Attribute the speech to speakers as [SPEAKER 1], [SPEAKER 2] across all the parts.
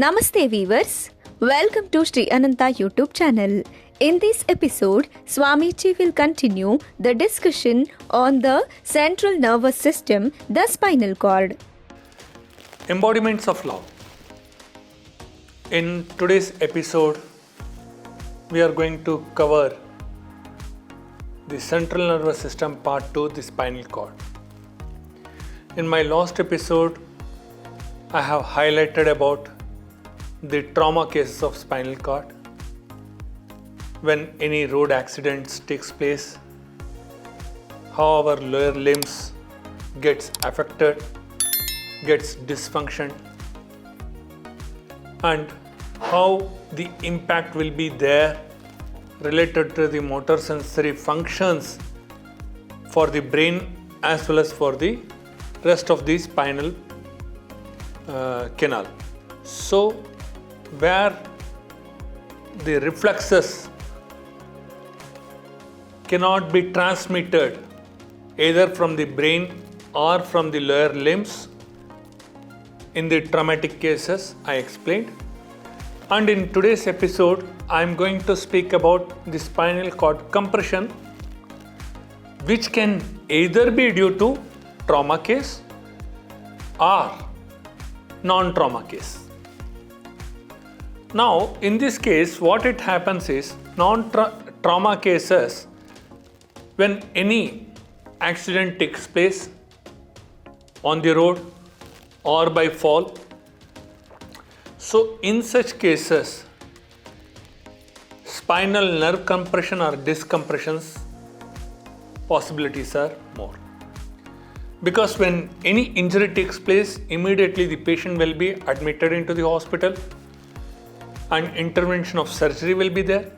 [SPEAKER 1] Namaste viewers, welcome to Sri Anantha YouTube channel. In this episode, Swamiji will continue the discussion on the central nervous system, the spinal cord.
[SPEAKER 2] Embodiments of love. In today's episode, we are going to cover the central nervous system part 2, the spinal cord. In my last episode, I have highlighted about the trauma cases of spinal cord. When any road accidents takes place, how our lower limbs gets affected, gets dysfunction, and how the impact will be there related to the motor sensory functions for the brain as well as for the rest of the spinal canal. So, where the reflexes cannot be transmitted either from the brain or from the lower limbs, in the traumatic cases I explained. And in today's episode, I am going to speak about the spinal cord compression, which can either be due to trauma case or non-trauma case. Now, in this case, what it happens is non-trauma cases, when any accident takes place on the road or by fall. So, in such cases, spinal nerve compression or discompressions possibilities are more. Because when any injury takes place, immediately the patient will be admitted into the hospital and intervention of surgery will be there.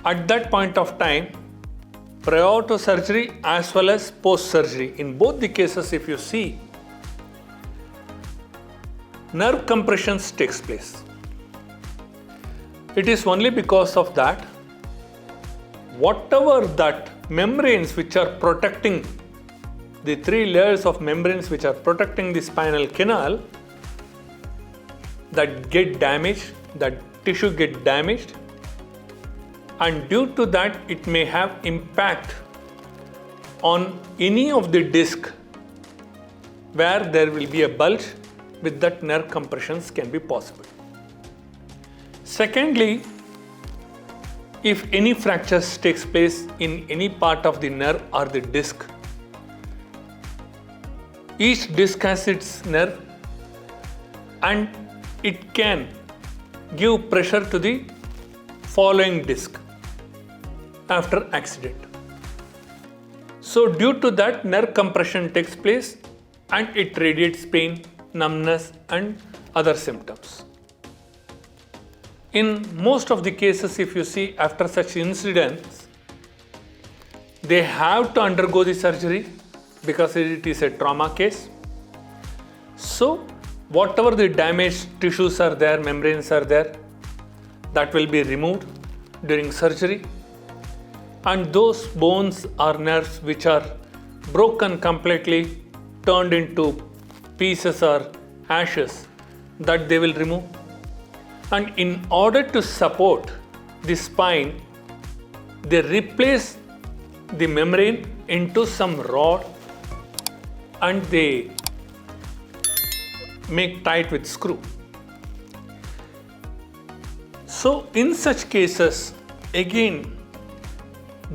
[SPEAKER 2] At that point of time, prior to surgery as well as post surgery, in both the cases if you see, nerve compressions takes place. It is only because of that, whatever that membranes which are protecting, the three layers of membranes which are protecting the spinal canal, that get damaged, that tissue get damaged, and due to that it may have impact on any of the disc where there will be a bulge, with that nerve compressions can be possible. Secondly, if any fractures takes place in any part of the nerve or the disc, each disc has its nerve and it can give pressure to the following disc after accident. So due to that, nerve compression takes place and it radiates pain, numbness and other symptoms. In most of the cases, if you see, after such incidents, they have to undergo the surgery because it is a trauma case. So whatever the damaged tissues are there, membranes are there, that will be removed during surgery, and those bones or nerves which are broken completely, turned into pieces or ashes, that they will remove. And in order to support the spine, they replace the membrane into some rod and they make tight with screw. So in such cases, again,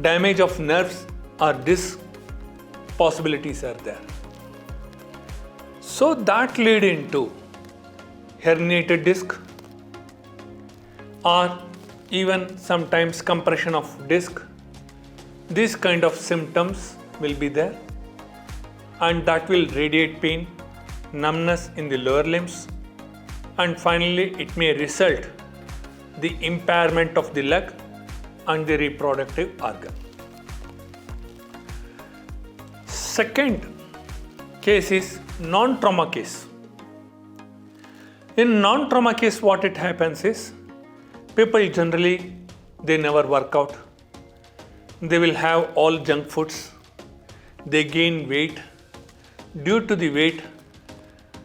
[SPEAKER 2] damage of nerves or disc possibilities are there. So that lead into herniated disc or even sometimes compression of disc. These kind of symptoms will be there, and that will radiate pain, numbness in the lower limbs, and finally it may result the impairment of the leg and the reproductive organ. Second case is non-trauma case. In non-trauma case, what it happens is, people generally, they never work out. They will have all junk foods. They gain weight. Due to the weight,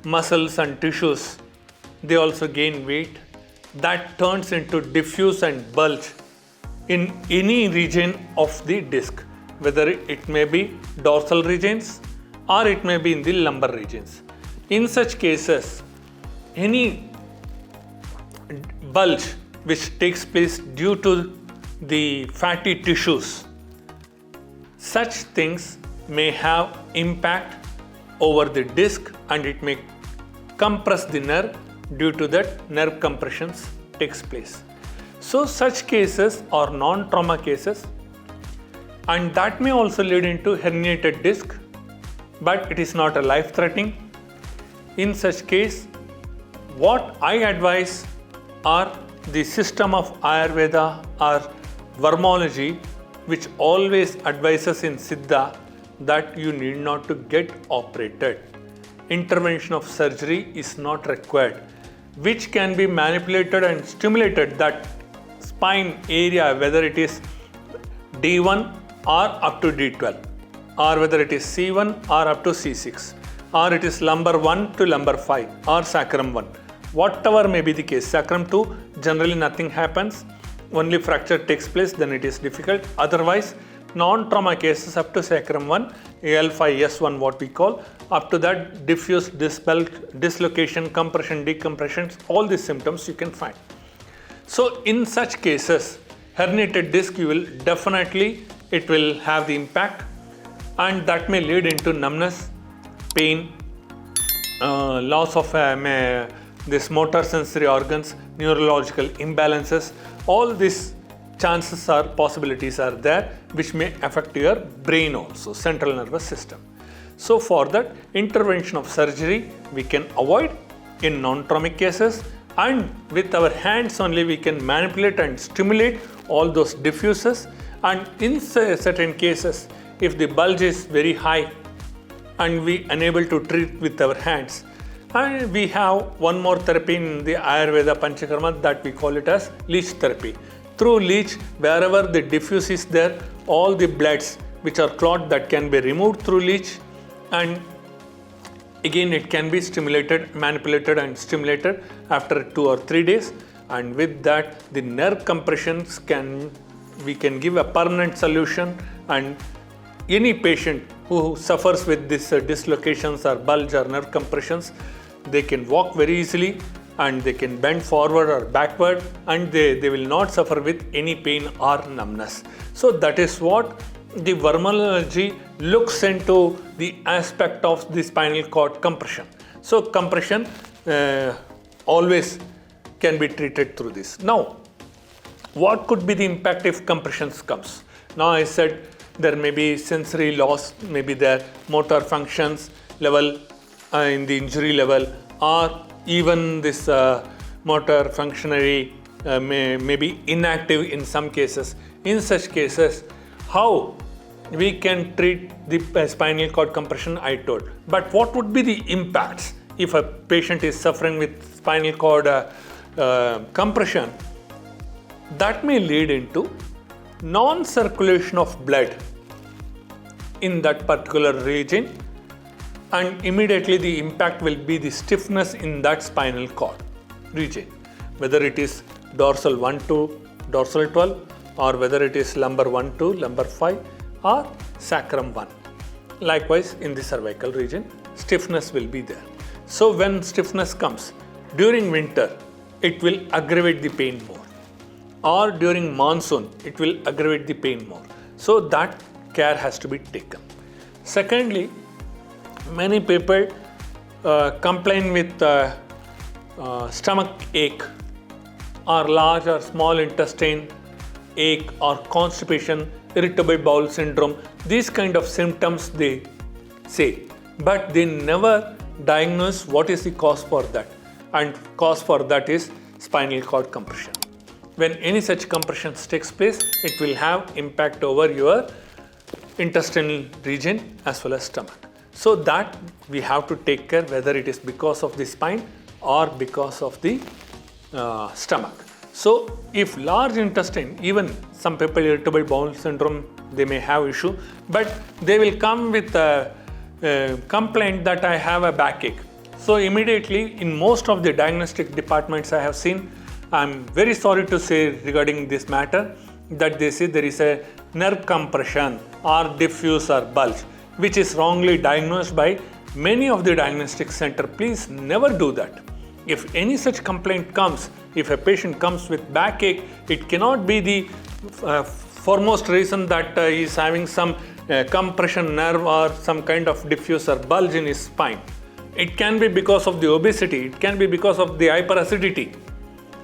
[SPEAKER 2] muscles and tissues, they also gain weight. That turns into diffuse and bulge in any region of the disc, whether it may be dorsal regions or it may be in the lumbar regions. In such cases, any bulge which takes place due to the fatty tissues, such things may have impact over the disc and it may compress the nerve. Due to that, nerve compressions takes place. So such cases are non-trauma cases, and that may also lead into herniated disc, but it is not a life-threatening. In such case, what I advise are the system of Ayurveda or Vermology, which always advises in Siddha that you need not to get operated. Intervention of surgery is not required, which can be manipulated and stimulated that spine area, whether it is D1 or up to D12, or whether it is C1 or up to C6, or it is lumbar 1 to lumbar 5 or sacrum 1. Whatever may be the case, sacrum 2, generally nothing happens, only fracture takes place, then it is difficult. Otherwise, non-trauma cases up to sacrum 1, L5, S1 what we call, up to that diffuse dislocation, compression, decompressions, all these symptoms you can find. So in such cases, herniated disc, you will definitely, it will have the impact, and that may lead into numbness, pain, loss of this motor sensory organs, neurological imbalances. All these chances are, possibilities are there, which may affect your brain also, central nervous system. So for that, intervention of surgery we can avoid in non-traumatic cases, and with our hands only we can manipulate and stimulate all those diffuses. And in certain cases, if the bulge is very high and we unable to treat with our hands, and we have one more therapy in the Ayurveda Panchakarma that we call it as leech therapy. Through leech, wherever the diffuse is there, all the bloods which are clogged, that can be removed through leech, and again it can be stimulated, manipulated and stimulated after 2 or 3 days, and with that the nerve compressions we can give a permanent solution. And any patient who suffers with this dislocations or bulge or nerve compressions, they can walk very easily and they can bend forward or backward, and they will not suffer with any pain or numbness. So that is what the Vermology looks into the aspect of the spinal cord compression. So compression always can be treated through this. Now, what could be the impact if compressions comes? Now I said there may be sensory loss, maybe there motor functions level in the injury level, or even this motor functionary may be inactive in some cases. In such cases, how we can treat the spinal cord compression I told. But what would be the impacts if a patient is suffering with spinal cord compression? That may lead into non-circulation of blood in that particular region, and immediately the impact will be the stiffness in that spinal cord region, whether it is dorsal 1 to dorsal 12, or whether it is lumbar 1 to lumbar 5, or sacrum 1. Likewise, in the cervical region, stiffness will be there. So when stiffness comes during winter, it will aggravate the pain more, or during monsoon, it will aggravate the pain more. So that care has to be taken. Secondly, many people complain with stomach ache, or large or small intestine ache, or constipation, irritable bowel syndrome. These kind of symptoms they say, but they never diagnose what is the cause for that, and cause for that is spinal cord compression. When any such compressions takes place, it will have impact over your intestinal region as well as stomach. So that we have to take care, whether it is because of the spine or because of the stomach. So if large intestine, even some people irritable bowel syndrome, they may have issue, but they will come with a complaint that I have a backache. So immediately in most of the diagnostic departments I have seen, I'm very sorry to say regarding this matter, that they say there is a nerve compression or diffuse or bulge, which is wrongly diagnosed by many of the diagnostic center. Please never do that. If any such complaint comes, if a patient comes with backache, it cannot be the foremost reason that he is having some compression nerve or some kind of diffuse or bulge in his spine. It can be because of the obesity, it can be because of the hyperacidity.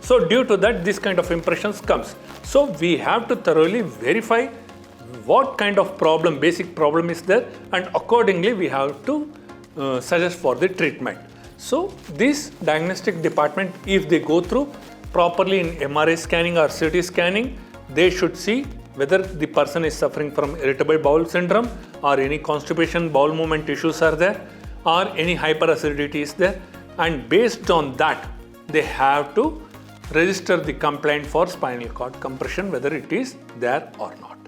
[SPEAKER 2] So due to that, this kind of impressions comes. So we have to thoroughly verify what kind of problem, basic problem is there, and accordingly we have to suggest for the treatment. So this diagnostic department, if they go through properly in MRI scanning or CT scanning, they should see whether the person is suffering from irritable bowel syndrome or any constipation, bowel movement issues are there, or any hyperacidity is there, and based on that they have to register the complaint for spinal cord compression, whether it is there or not.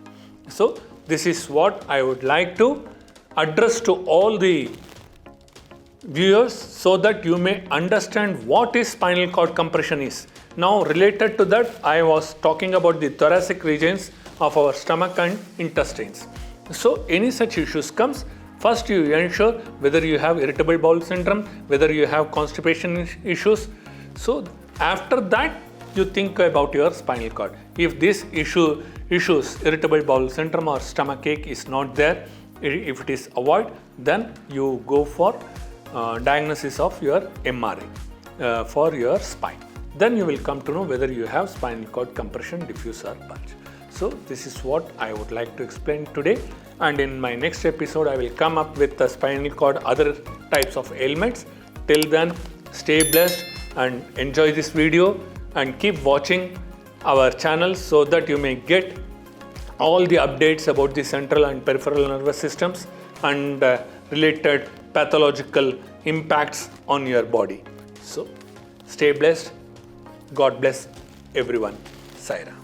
[SPEAKER 2] So this is what I would like to address to all the viewers, so that you may understand what is spinal cord compression is. Now related to that, I was talking about the thoracic regions of our stomach and intestines. So any such issues comes, first you ensure whether you have irritable bowel syndrome, whether you have constipation issues. So after that you think about your spinal cord. If this issues, irritable bowel syndrome or stomach ache is not there, if it is avoid, then you go for diagnosis of your MRI for your spine. Then you will come to know whether you have spinal cord compression, diffuse or bulge. So this is what I would like to explain today, and in my next episode I will come up with the spinal cord other types of ailments. Till then, stay blessed and enjoy this video, and keep watching our channel so that you may get all the updates about the central and peripheral nervous systems and related pathological impacts on your body. So stay blessed. God bless everyone. Saira.